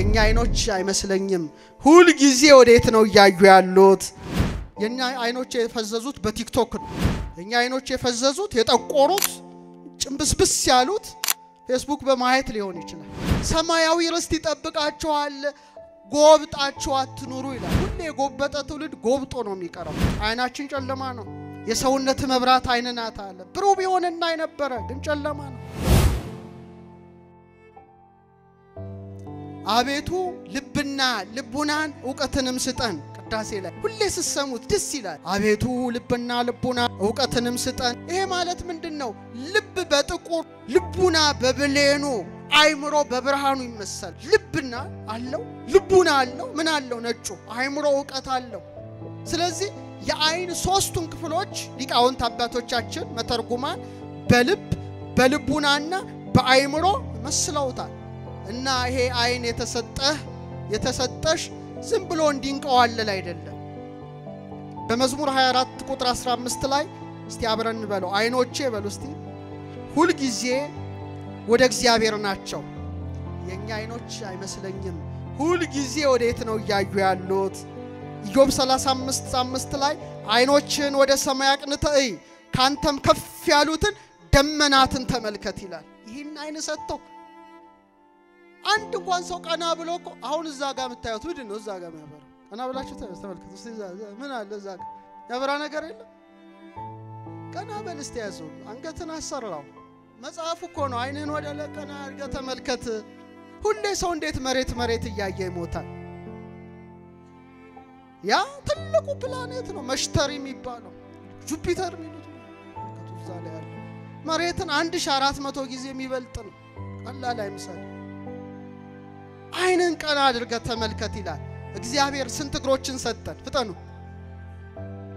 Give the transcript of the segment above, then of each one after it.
የኛ አይኖች አይመስለኝም ሁሉ ጊዜ ወዴት ነው ያዩ ያሉት የኛ አይኖች የፈዘዙት በቲክቶክ ነው የኛ አይኖች የፈዘዙት የጠቆሩት ጭምብስብስ ያሉት ፌስቡክ በማየት ሊሆን ይችላል ሰማያዊ ርስት ይጠብቃቸዋል ጎብጣቸው አትኑሩ ይላል ሁሌ የጎበጠ ትውልድ ጎብጦ ነው የሚቀረው አይናችን ጨለማ ነው የሰውነት መብራት አይነናት አለ ብሩህ ቢሆንና አይነበረ ግን ጨለማ ነው አቤቱ ልብና ልቡናን ዕውቀትንም ስጠን ቅዳሴ ላይ ሁሌ ሲሰሙት ደስ ይላል አቤቱ ልብና ልቡና ዕውቀትንም ስጠን ይሄ ማለት ምንድነው ልብ በጥቁር ልቡና በብሌኑ አይምሮ በብርሃኑ ይመሰል ልብና አለው ልቡና አለው ምን አለው ነጩ አይምሮ ዕውቀት አለው ስለዚህ የአይን ሶስቱን ክፍሎች ሊቃውንት አባቶቻችን መተርጉማን በልብ በልቡናና በአይምሮ መስለውታል እና ይሄ አይን የተሰጠሽ ዝም ብሎ እንዲንቀዋለል አይደለም በመዝሙር 24 ቁጥር 15 ላይ እስቲ አብረን በለው አይኖቼ በሉ እስቲ ሁሉ ጊዜ ወደ እግዚአብሔር ናቸው የኛ አይኖች አይመስለኝም ሁሉ ጊዜ ወዴት ነው ያዩ ያሉት ኢዮብ 35:5 ላይ አይኖችን ወደ ሰማይ አቅንተህ ካንተም ከፍ ያሉትን ደመናትን ተመልከት ይላል ይሄን አይን ሰጥቶ አንድ እንኳን ሰው ቀና ብሎ አሁን እዛ ጋር መታየቱ ምንድነው እዛ ጋር የሚያበራ ቀና ብላችሁ ተመልከቱ እስቲ ምን አለ እዛ ጋር ያበራ ነገር የለም ቀና በል እስቲ ያዘው አንገትን አሰራው መጽሐፍ እኮ ነው አይነን ወደ ለቀና አርገ ተመልከት ሁሌ ሰው እንዴት መሬት እያየ ይሞታል ያ ትልቁ ፕላኔት ነው መሽተሪ የሚባለው ጁፒተር የሚሉት ከቱዛ ላይ ያለ መሬትን 1400 ጊዜ የሚበልጥ ነው ቀላል አይመስልም አይነን ቀና አድርገ ተመልከት ይላል እግዚአብሔር ስንት እግሮችን ሰጠን ፍጠኑ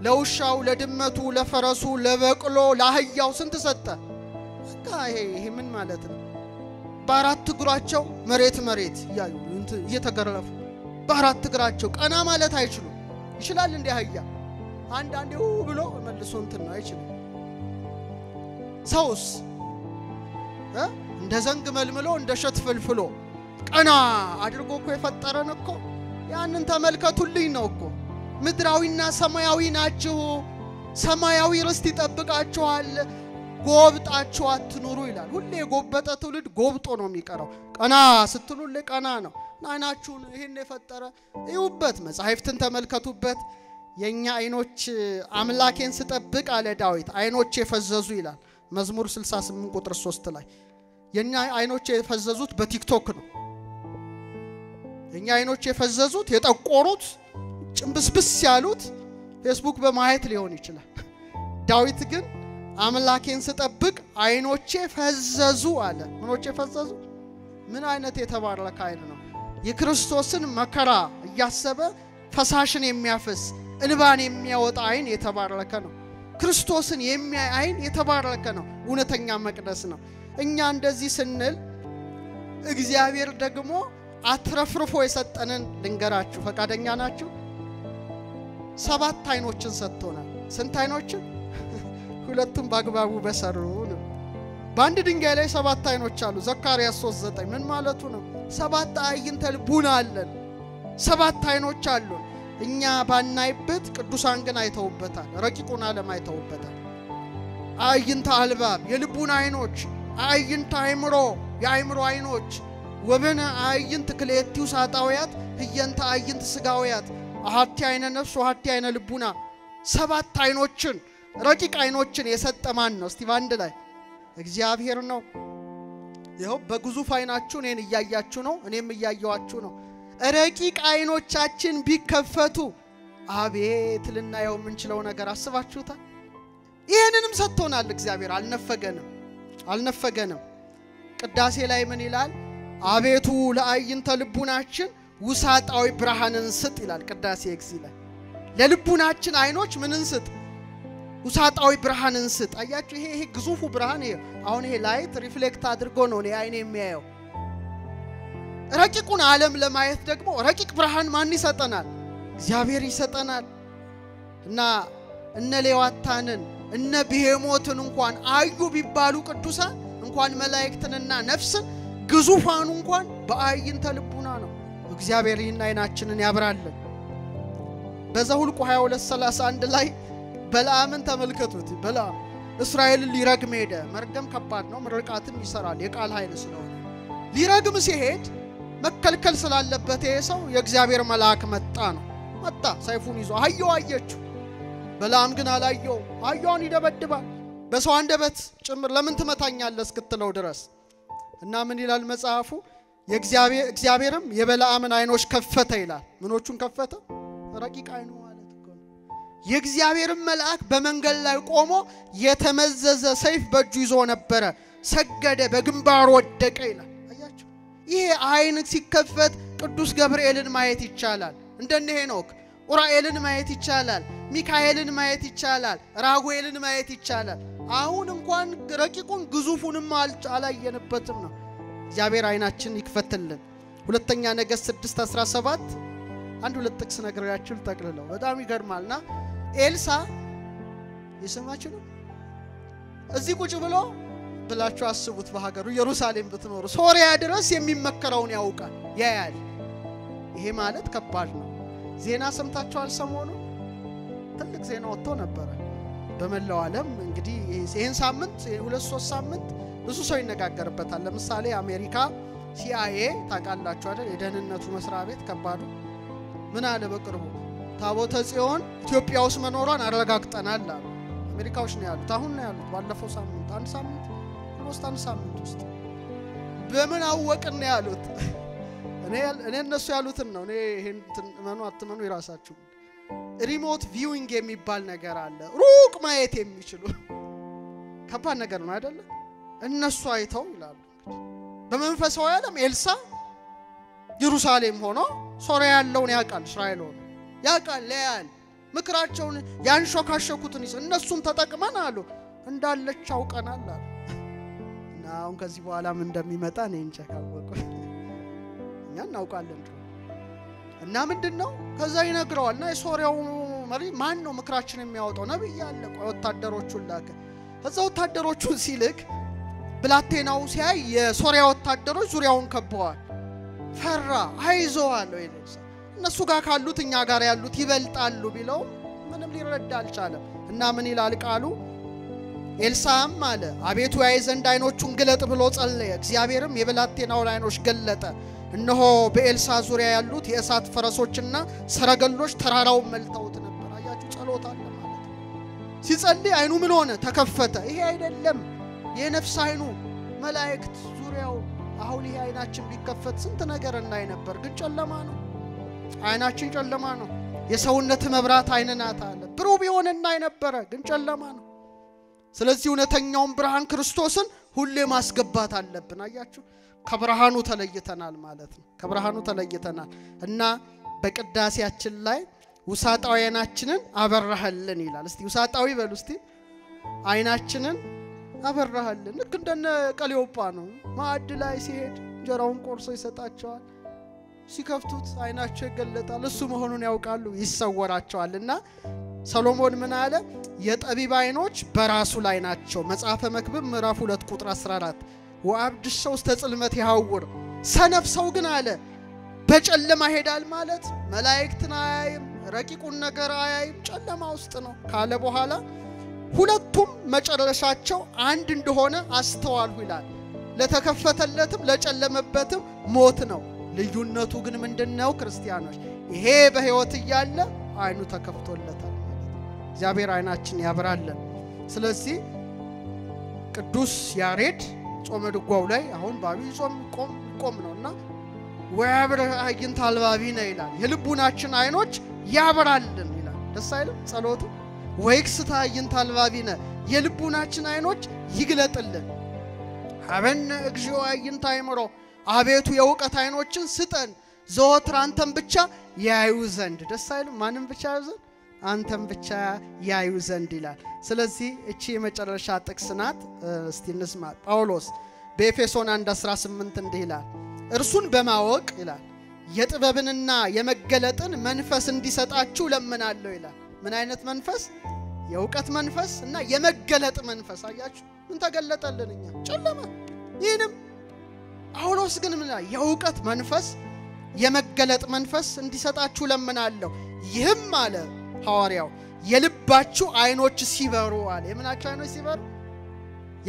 ለውሻው ለድመቱ ለፈረሱ ለበቅሎ ለአህያው ስንት ሰጠ ይሄ ምን ማለት ነው በአራት እግራቸው መሬት ያዩ እየተገረፉ በአራት እግራቸው ቀና ማለት አይችሉም ይችላል እንደ አህያ አንዳንዴው ብሎ መልሶ እንትን አይችልም ሰውስ እንደ ዘንግ መልምሎ እንደ ሸት ፍልፍሎ ቀና አድርጎ እኮ የፈጠረን እኮ ያንን ተመልከቱልኝ ነው እኮ ምድራዊና ሰማያዊ ናችሁ ሰማያዊ ርስት ይጠብቃችኋል ጎብጣችሁ አትኑሩ ይላል ሁሌ የጎበጠ ትውልድ ጎብጦ ነው የሚቀረው ቀና ስትሉል ቀና ነው አይናችሁን ይሄን የፈጠረ ይውበት መጻሕፍትን ተመልከቱበት የኛ አይኖች አምላኬን ስጠብቅ አለ ዳዊት አይኖች የፈዘዙ ይላል መዝሙር 68 ቁጥር 3 ላይ የኛ አይኖች የፈዘዙት በቲክቶክ ነው የኛ አይኖች የፈዘዙት የጠቆሩት ጭምብስብስ ያሉት ፌስቡክ በማየት ሊሆን ይችላል ዳዊት ግን አምላኬን ስጠብቅ አይኖቼ ፈዘዙ አለ ምኖቼ ፈዘዙ ምን አይነት የተባረከ አይን ነው የክርስቶስን መከራ ያሰበ ፈሳሽን የሚያፈስ እንባን የሚያወጣ አይን የተባረከ ነው ክርስቶስን የሚያይ አይን የተባረከ ነው እውነተኛ መቅደስ ነው እኛ እንደዚህ ስንል እግዚአብሔር ደግሞ አትረፍርፎ የሰጠንን ልንገራችሁ ፈቃደኛ ናችሁ 7 አይኖችን ሰጥቶናል ስንት አይኖችን ሁለቱም ባግባቡ በሰሩ ነው በአንድ ድንጋይ ላይ 7 አይኖች አሉ ዘካርያስ 3:9 ምን ማለቱ ነው 7 አይንተ ልቡና አለን 7 አይኖች አሉ እኛ ባናይበት ቅዱሳን ግን አይተውበታል ረቂቁን ዓለም አይተውበታል አይንተ አልባብ የልቡና አይኖች አይንተ አይምሮ የአይምሮ አይኖች ወበነ አይንተ ክሌቲው ሳጣውያት ህየንተ አይንተ ስጋውያት አሐቲ አይነ ነፍስ ወሐቲ አይነ ልቡና 7 አይኖችን ረቂቅ አይኖችን የሰጠማን ነው እስቲ ባንድ ላይ እግዚአብሔር ነው ይሄው በግዙፍ አይናችሁ እኔን እያያችሁ ነው እኔም እያያያችሁ ነው ረቂቅ አይኖቻችን ቢከፈቱ አቤት ልናየው ምንችለው ነገር አስባችሁታል ይሄንንም ሰጥቶናል እግዚአብሔር አልነፈገንም ቅዳሴ ላይ ምን ይላል አቤቱ ለአይንተ ልቡናችን ውሳጣዊ ብርሃንን ስጥ ይላል ቅዳሴ እግዚእ ላይ ለልቡናችን አይኖች ምንን ስጥ ውሳጣዊ ብርሃንን ስጥ አያችሁ ይሄ ግዙፉ ብርሃን ይሄ አሁን ይሄ ላይት ሪፍሌክት አድርጎ ነው አይኔ የሚያየው ረቂቁን ዓለም ለማየት ደግሞ ረቂቅ ብርሃን ማን ይሰጠናል እግዚአብሔር ይሰጠናል እና እነ ሌዋታንን እነ ብሄሞትን እንኳን አዩ ቢባሉ ቅዱሳን እንኳን መላእክትንና ነፍስን ግዙፋኑ እንኳን በአይንተ ልቡና ነው እግዚአብሔር ይህን አይናችንን ያብራልን። በዘኍልቍ 22:31 ላይ በለዓምን ተመልከቱት። በለዓም እስራኤልን ሊረግም ሄደ። መርገም ከባድ ነው፣ ምርቃትም ይሰራል የቃል ኃይል ስለሆነ። ሊረግም ሲሄድ መከልከል ስላለበት ይሄ ሰው የእግዚአብሔር መልአክ መጣ ሰይፉን ይዞ አህያው አየችው። በለዓም ግን አላየው። አህያውን ይደበድባል በሰው አንደበት ጭምር ለምን ትመታኛለህ እስክትለው ድረስ። እና ምን ይላል መጽሐፉ? እግዚአብሔርም የበለዓምን አይኖች ከፈተ ይላል። ምኖቹን ከፈተ? ረቂቅ አይኑ ማለት እኮ ነው። የእግዚአብሔርን መልአክ በመንገድ ላይ ቆሞ የተመዘዘ ሰይፍ በእጁ ይዞ ነበረ። ሰገደ፣ በግንባሩ ወደቀ ይላል። አያችሁ? ይሄ አይን ሲከፈት ቅዱስ ገብርኤልን ማየት ይቻላል። እንደነ ሄኖክ ኡራኤልን ማየት ይቻላል። ሚካኤልን ማየት ይቻላል። ራጉኤልን ማየት ይቻላል። አሁን እንኳን ረቂቁን ግዙፉንም አላየንበትም ነው። እግዚአብሔር አይናችን ይክፈትልን። ሁለተኛ ነገሥት 6:17 አንድ ሁለት ጥቅስ ነግሬያችሁ ልጠቅልለው። በጣም ይገርማልና ኤልሳ ይሰማችሁ ነው። እዚህ ቁጭ ብሎ ብላችሁ አስቡት፣ በሀገሩ ኢየሩሳሌም ብትኖሩ ሶሪያ ድረስ የሚመከረውን ያውቃል ያያል። ይሄ ማለት ከባድ ነው። ዜና ሰምታችኋል? ሰሞኑ ትልቅ ዜና ወጥቶ ነበር በመላው ዓለም። እንግዲህ ይሄን ሳምንት 2-3 ሳምንት ብዙ ሰው ይነጋገርበታል። ለምሳሌ አሜሪካ CIA ታውቃላችሁ አይደል? የደህንነቱ መስሪያ ቤት ከባዱ ምን አለ በቅርቡ ታቦተ ጽዮን ኢትዮጵያ ውስጥ መኖሯን አረጋግጠናል አሉ። አሜሪካዎች ነው ያሉት። አሁን ነው ያሉት። ባለፈው ሳምንት አንድ ሳምንት ውስጥ በምን አወቅን ነው ያሉት? እኔ እነሱ ያሉትን ነው። እኔ ይሄን መኑ አትመኑ ይራሳችሁ። ሪሞት ቪዊንግ የሚባል ነገር አለ። ሩቅ ማየት የሚችሉ ከባድ ነገር ነው አይደል? እነሱ አይተው ይላሉ። በመንፈሳዊ ዓለም ኤልሳ ኢየሩሳሌም ሆኖ ሶሪያ ያለውን ያውቃል። እስራኤል ሆኖ ያውቃል። ለያን ምክራቸውን ያንሾካሾኩትን እነሱን ተጠቅመን አሉ እንዳለች አውቀናል አሉ። እና አሁን ከዚህ በኋላ ምን እንደሚመጣ ነው እንጨካወቁ እኛ እናውቃለን። እና ምንድነው ከዛ ይነግረዋልና የሶሪያው መሪ ማን ነው ምክራችን የሚያወጣው? ነብይ ያለ ወታደሮቹን ላከ። ከዛ ወታደሮቹን ሲልክ ብላቴናው ሲያይ የሶሪያ ወታደሮች ዙሪያውን ከበዋል። ፈራ። አይዞህ አለው ኤልሳ። እነሱ ጋር ካሉት እኛ ጋር ያሉት ይበልጣሉ ቢለው ምንም ሊረዳ አልቻለም። እና ምን ይላል ቃሉ? ኤልሳም አለ አቤቱ ያይ ዘንድ አይኖቹን ግለጥ ብሎ ጸለየ። እግዚአብሔርም የብላቴናውን አይኖች ገለጠ። እነሆ በኤልሳ ዙሪያ ያሉት የእሳት ፈረሶችና ሰረገሎች ተራራውን መልተውት ነበር። አያችሁ? ጸሎት አለ ማለት ሲጸልይ አይኑ ምን ሆነ? ተከፈተ። ይሄ አይደለም የነፍስ አይኑ መላእክት ዙሪያው። አሁን ይሄ አይናችን ቢከፈት ስንት ነገር እናይ ነበር፣ ግን ጨለማ ነው። አይናችን ጨለማ ነው። የሰውነት መብራት አይነናት አለ ብሩህ ቢሆን እናይ ነበር፣ ግን ጨለማ ነው። ስለዚህ እውነተኛውን ብርሃን ክርስቶስን ሁሌ ማስገባት አለብን። አያችሁ? ከብርሃኑ ተለይተናል ማለት ነው። ከብርሃኑ ተለይተናል እና በቅዳሴያችን ላይ ውሳጣዊ አይናችንን አበራህልን ይላል። እስቲ ውሳጣዊ በሉ እስቲ። አይናችንን አበራህልን። ልክ እንደነ ቀሌዮጳ ነው። ማዕድ ላይ ሲሄድ እንጀራውን ቆርሶ ይሰጣቸዋል። ሲከፍቱት አይናቸው ይገለጣል። እሱ መሆኑን ያውቃሉ፣ ይሰወራቸዋልና ሰሎሞን ምን አለ? የጠቢብ አይኖች በራሱ ላይ ናቸው። መጽሐፈ መክብብ ምዕራፍ 2 ቁጥር 14 ወአብድ ሰው ውስተ ጽልመት ይሐውር። ሰነፍ ሰው ግን አለ በጨለማ ሄዳል ማለት መላእክትን አያይም፣ ረቂቁን ነገር አያይም፣ ጨለማ ውስጥ ነው ካለ በኋላ ሁለቱም መጨረሻቸው አንድ እንደሆነ አስተዋልሁ ይላል። ለተከፈተለትም ለጨለመበትም ሞት ነው። ልዩነቱ ግን ምንድነው? ክርስቲያኖች ይሄ በህይወት እያለ አይኑ ተከፍቶለታል ማለት እግዚአብሔር አይናችን ያብራልን። ስለዚህ ቅዱስ ያሬድ ጾመ ድጓው ላይ አሁን ባቢ ጾም ቆም ነውና ወያብር አይንት አልባቢነ ይላል። የልቡናችን አይኖች ያብራልን ይላል። ደስ አይልም ጸሎቱ? ወይክስታ አይንት አልባቢነ የልቡናችን አይኖች ይግለጥልን። ሀበነ እግዚኦ አይንት አይምሮ አቤቱ የእውቀት አይኖችን ስጠን ዘወትር አንተም ብቻ ያዩ ዘንድ። ደስ አይልም? ማንም ብቻ ያዩ ዘንድ? አንተም ብቻ ያዩ ዘንድ ይላል። ስለዚህ እቺ የመጨረሻ ጥቅስ ናት። እስቲ እንስማ። ጳውሎስ በኤፌሶን 1:18 እንዲህ ይላል፣ እርሱን በማወቅ ይላል የጥበብንና የመገለጥን መንፈስ እንዲሰጣችሁ ለምናለሁ ይላል። ምን አይነት መንፈስ? የእውቀት መንፈስ እና የመገለጥ መንፈስ። አያችሁ? ምን ተገለጠልን? እኛ ጨለማ። ይሄንም ጳውሎስ ግን ምን ይላል? የእውቀት መንፈስ የመገለጥ መንፈስ እንዲሰጣችሁ ለምናለሁ ይህም አለ ሐዋርያው የልባችሁ አይኖች ሲበሩ አለ የምናችሁ አይኖች ሲበሩ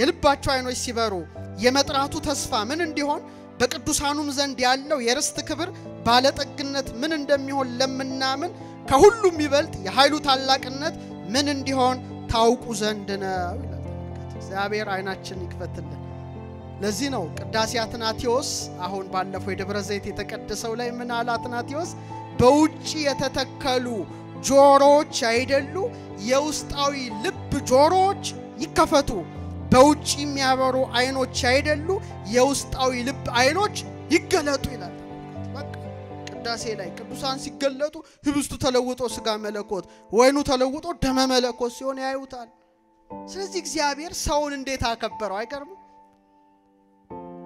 የልባችሁ አይኖች ሲበሩ የመጥራቱ ተስፋ ምን እንዲሆን በቅዱሳኑም ዘንድ ያለው የርስት ክብር ባለጠግነት ምን እንደሚሆን ለምናምን ከሁሉም ይበልጥ የኃይሉ ታላቅነት ምን እንዲሆን ታውቁ ዘንድ ነው ይላል እግዚአብሔር አይናችን ይክፈትልን ለዚህ ነው ቅዳሴ አትናቴዎስ አሁን ባለፈው የደብረ ዘይት የተቀደሰው ላይ ምን አለ አትናቴዎስ በውጪ የተተከሉ ጆሮዎች አይደሉ የውስጣዊ ልብ ጆሮዎች ይከፈቱ በውጪ የሚያበሩ አይኖች አይደሉ የውስጣዊ ልብ አይኖች ይገለጡ ይላል በቃ ቅዳሴ ላይ ቅዱሳን ሲገለጡ ህብስቱ ተለውጦ ስጋ መለኮት ወይኑ ተለውጦ ደመ መለኮት ሲሆን ያዩታል ስለዚህ እግዚአብሔር ሰውን እንዴት አከበረው አይገርም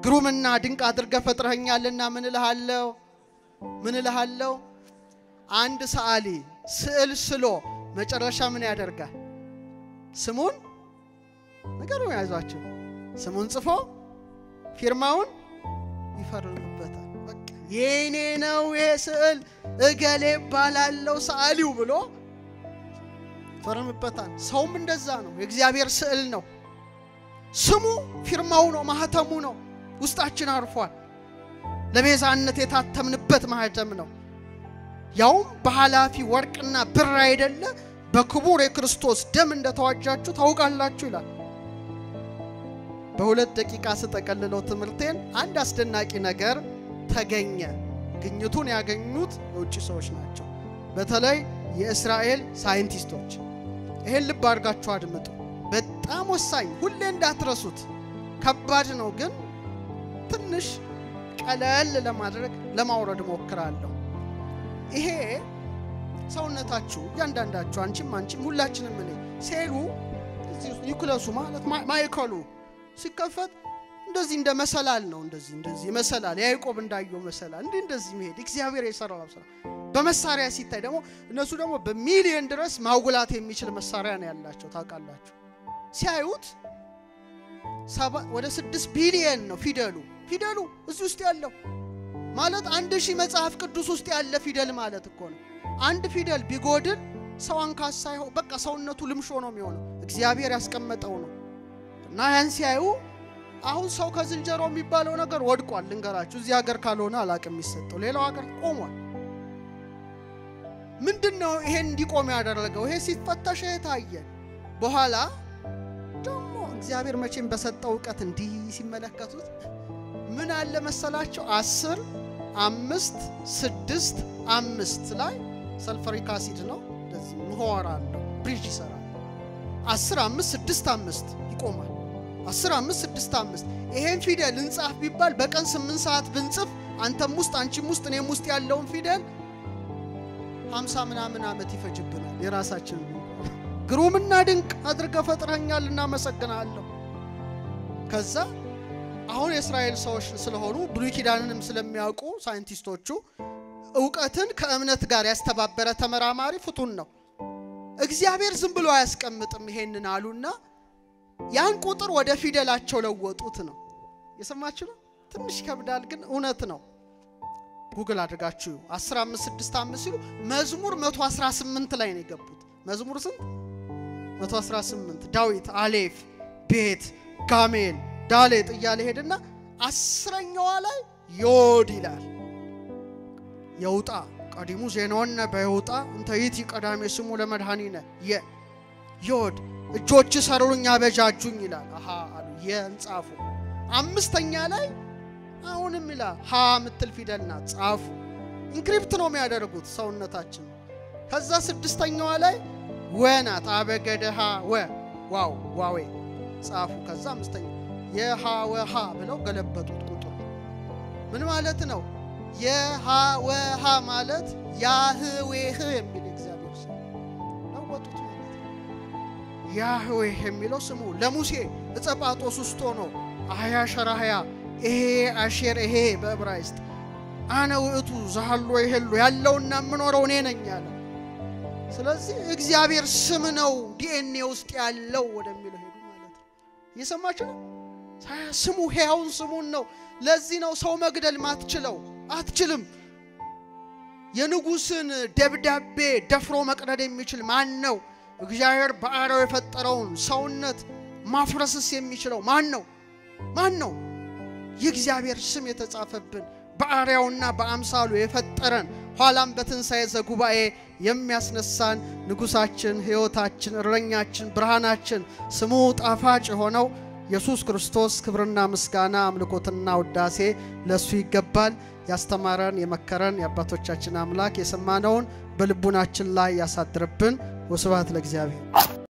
ግሩምና ድንቅ አድርገ ፈጥረኛልና ምን እልሃለሁ አንድ ሰዓሊ ስዕል ስሎ መጨረሻ ምን ያደርጋል ስሙን ነገሩ ያዟቸው ስሙን ጽፎ ፊርማውን ይፈርምበታል በቃ የኔ ነው ይሄ ስዕል እገሌ ባላለው ሰዓሊው ብሎ ፈርምበታል ሰውም እንደዛ ነው የእግዚአብሔር ስዕል ነው ስሙ ፊርማው ነው ማህተሙ ነው ውስጣችን አርፏል ለቤዛነት የታተምንበት ማህተም ነው ያውም በሐላፊ ወርቅና ብር አይደለ በክቡር የክርስቶስ ደም እንደተዋጃችሁ ታውቃላችሁ ይላል በሁለት ደቂቃ ስጠቀልለው ትምርቴን አንድ አስደናቂ ነገር ተገኘ ግኝቱን ያገኙት የውጭ ሰዎች ናቸው በተለይ የእስራኤል ሳይንቲስቶች ይሄን ልብ አድርጋችሁ አድምጡ በጣም ወሳኝ ሁሌ እንዳትረሱት ከባድ ነው ግን ትንሽ ቀለል ለማድረግ ለማውረድ ሞክራለሁ ይሄ ሰውነታችሁ ያንዳንዳችሁ አንቺም ሁላችንም ምን ሴሉ እዚህ ኒውክለሱ ማለት ማይከሉ ሲከፈት እንደዚህ እንደ መሰላል ነው እንደዚህ መሰላል ያዕቆብ እንዳየው መሰላል እንደዚህ መሄድ እግዚአብሔር የሰራው ስራ በመሳሪያ ሲታይ ደግሞ እነሱ ደግሞ በሚሊዮን ድረስ ማውግላት የሚችል መሳሪያ ነው ያላቸው ታውቃላችሁ ሲያዩት ወደ 6 ቢሊዮን ነው ፊደሉ እዚህ ውስጥ ያለው ማለት 1000 መጽሐፍ ቅዱስ ውስጥ ያለ ፊደል ማለት እኮ ነው አንድ ፊደል ቢጎድል ሰው አንካሳ ይሆን በቃ ሰውነቱ ልምሾ ነው የሚሆነው እግዚአብሔር ያስቀመጠው ነው እና ያን ሲያዩ አሁን ሰው ከዝንጀሮ የሚባለው ነገር ወድቋል ልንገራችሁ እዚህ ሀገር ካልሆነ አላቅም ይሰጠው ሌላው ሀገር ቆሟል ምንድነው ይሄን እንዲቆም ያደረገው ይሄ ሲፈተሽ ታየ በኋላ ደግሞ እግዚአብሔር መቼም በሰጠው ዕቀት እንዲህ ሲመለከቱት ምን አለ መሰላቸው 10 5 6 5 ላይ ሰልፈሪክ አሲድ ነው እንደዚህ ምሆራለው ብሪጅ ይሰራል 10 5 6 5 ይቆማል 10 5 6 5 ይሄን ፊደል እንጻፍ ቢባል በቀን 8 ሰዓት ብንጽፍ አንተም ውስጥ አንቺም ውስጥ እኔም ውስጥ ያለውን ፊደል 50 ምናምን አመት ይፈጅብናል የራሳችን ግሩምና ድንቅ አድርገ ፈጥረኛልና መሰግናለሁ ከዛ አሁን የእስራኤል ሰዎች ስለሆኑ ብሉይ ኪዳንንም ስለሚያውቁ ሳይንቲስቶቹ ዕውቀትን ከእምነት ጋር ያስተባበረ ተመራማሪ ፍቱን ነው እግዚአብሔር ዝም ብሎ አያስቀምጥም ይሄንን አሉና ያን ቁጥር ወደ ፊደላቸው ለወጡት ነው የሰማችሁ ነው ትንሽ ከብዳል ግን እውነት ነው ጉግል አድርጋችሁ 1565 ሲሉ መዝሙር 118 ላይ ነው የገቡት መዝሙር ስንት 118 ዳዊት አሌፍ ቤት ጋሜል ዳሌት እያለ ሄድና 10ኛው ላይ ዮድ ይላል የውጣ ቀዲሙ ዜናውና በይውጣ እንተይቲ ቀዳሜ ስሙ ለመድኃኒነ ዮድ እጆች ሰሩኛ በጃጁኝ ይላል አሉ የንጻፉ 5ኛ ላይ አሁንም ይላል ሀ ምትል ፊደልና ጻፉ ኢንክሪፕት ነው የሚያደርጉት ሰውነታችን ከዛ 6ኛው ላይ ወናት አበገደሃ ዋዌ ጻፉ ከዛ 5ኛው የሃ ወሃ ብለው ገለበጡት ቁጥሩ ምን ማለት ነው የሃ ወሃ ማለት ያህዌህ የሚል እግዚአብሔር ስም ለወጡት ማለት ያህዌህ የሚለው ስሙ ለሙሴ እጸጳጦስ ውስጥ ሆኖ አያ ሸራህያ ይሄ አሼር ይሄ በዕብራይስጥ አነ ውእቱ ዘሐሎ ይሄሉ ያለውና ምኖረው እኔ ነኝ ያለው ስለዚህ እግዚአብሔር ስም ነው ዲኤንኤ ውስጥ ያለው ወደሚለው ሄዱ ማለት ነው እየሰማችሁ ነው ስሙ ሕያውን ስሙን ነው ለዚህ ነው ሰው መግደል ማትችለው አትችልም የንጉስን ደብዳቤ ደፍሮ መቅደድ የሚችል ማን ነው? እግዚአብሔር በአርአያው የፈጠረውን ሰውነት ማፍረስስ የሚችለው ማን ነው? ማን ነው? የእግዚአብሔር ስም የተጻፈብን በአርአያውና በአምሳሉ የፈጠረን ኋላም በትንሣኤ ዘጉባኤ የሚያስነሳን ንጉሳችን፣ ሕይወታችን፣ እረኛችን፣ ብርሃናችን ስሙ ጣፋጭ ሆነው ኢየሱስ ክርስቶስ ክብርና ምስጋና አምልኮትና ውዳሴ ለሱ ይገባል። ያስተማረን የመከረን የአባቶቻችን አምላክ የሰማነውን በልቡናችን ላይ ያሳድርብን። ወስብሐት ለእግዚአብሔር።